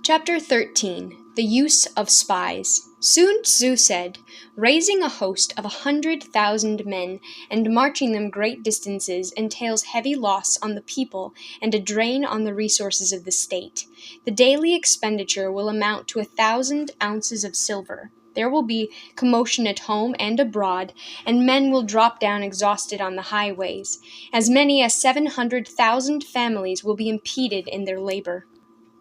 Chapter 13. The Use of Spies. Sun Tzu said, "Raising a host of 100,000 men and marching them great distances entails heavy loss on the people and a drain on the resources of the state. The daily expenditure will amount to 1,000 ounces of silver. There will be commotion at home and abroad, and men will drop down exhausted on the highways. As many as 700,000 families will be impeded in their labor.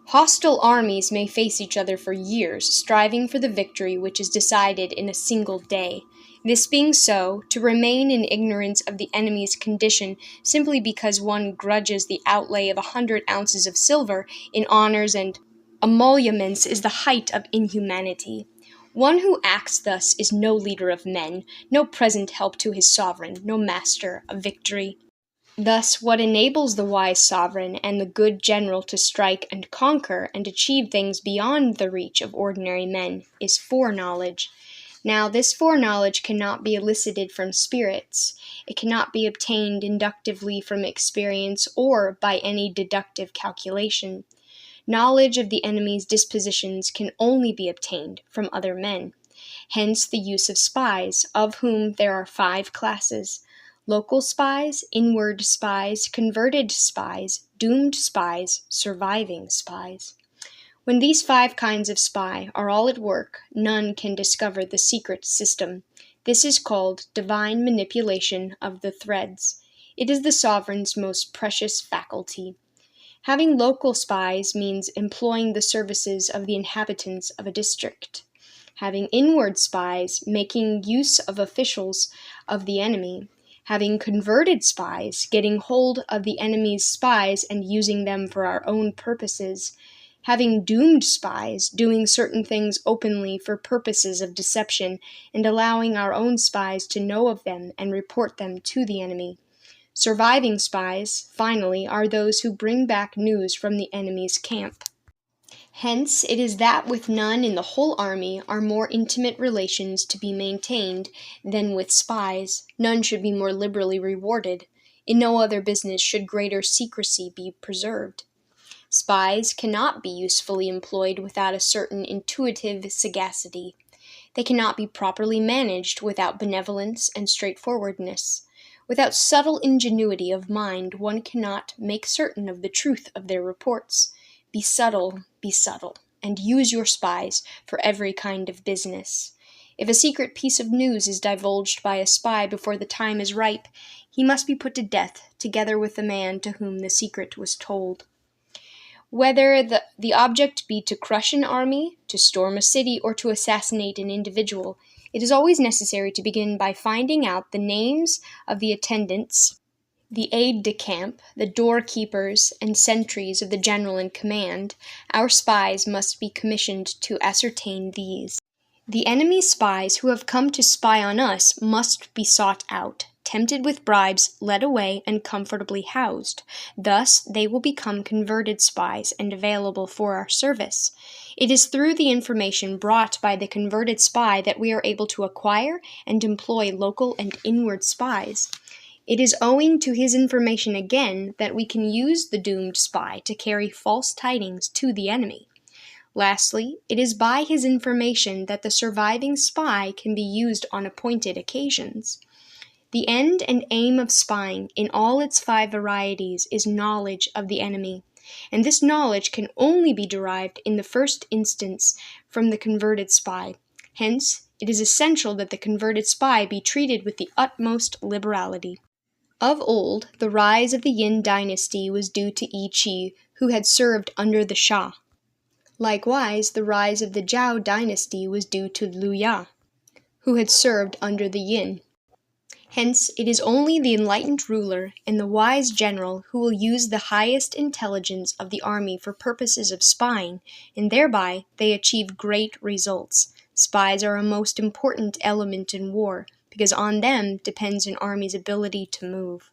Hostile armies may face each other for years, striving for the victory which is decided in a single day. This being so, to remain in ignorance of the enemy's condition simply because one grudges the outlay of 100 ounces of silver in honors and emoluments is the height of inhumanity. One who acts thus is no leader of men, no present help to his sovereign, no master of victory. Thus, what enables the wise sovereign and the good general to strike and conquer and achieve things beyond the reach of ordinary men is foreknowledge. Now, this foreknowledge cannot be elicited from spirits. It cannot be obtained inductively from experience or by any deductive calculation. Knowledge of the enemy's dispositions can only be obtained from other men. Hence the use of spies, of whom there are 5 classes: local spies, inward spies, converted spies, doomed spies, surviving spies. When these 5 kinds of spy are all at work, none can discover the secret system. This is called divine manipulation of the threads. It is the sovereign's most precious faculty. Having local spies means employing the services of the inhabitants of a district. Having inward spies, making use of officials of the enemy. Having converted spies, getting hold of the enemy's spies and using them for our own purposes. Having doomed spies, doing certain things openly for purposes of deception and allowing our own spies to know of them and report them to the enemy. Surviving spies, finally, are those who bring back news from the enemy's camp. Hence, it is that with none in the whole army are more intimate relations to be maintained than with spies. None should be more liberally rewarded. In no other business should greater secrecy be preserved. Spies cannot be usefully employed without a certain intuitive sagacity. They cannot be properly managed without benevolence and straightforwardness. Without subtle ingenuity of mind, one cannot make certain of the truth of their reports. Be subtle, and use your spies for every kind of business. If a secret piece of news is divulged by a spy before the time is ripe, he must be put to death, together with the man to whom the secret was told. Whether the object be to crush an army, to storm a city, or to assassinate an individual, it is always necessary to begin by finding out the names of the attendants, the aide-de-camp, the doorkeepers, and sentries of the general in command. Our spies must be commissioned to ascertain these. The enemy's spies who have come to spy on us must be sought out, tempted with bribes, led away, and comfortably housed. Thus, they will become converted spies and available for our service. It is through the information brought by the converted spy that we are able to acquire and employ local and inward spies. It is owing to his information again that we can use the doomed spy to carry false tidings to the enemy. Lastly, it is by his information that the surviving spy can be used on appointed occasions. The end and aim of spying in all its 5 varieties is knowledge of the enemy, and this knowledge can only be derived in the first instance from the converted spy. Hence, it is essential that the converted spy be treated with the utmost liberality. Of old, the rise of the Yin dynasty was due to Yi Qi, who had served under the Shah. Likewise, the rise of the Zhao dynasty was due to Liu Ya, who had served under the Yin. Hence, it is only the enlightened ruler and the wise general who will use the highest intelligence of the army for purposes of spying, and thereby they achieve great results. Spies are a most important element in war, because on them depends an army's ability to move.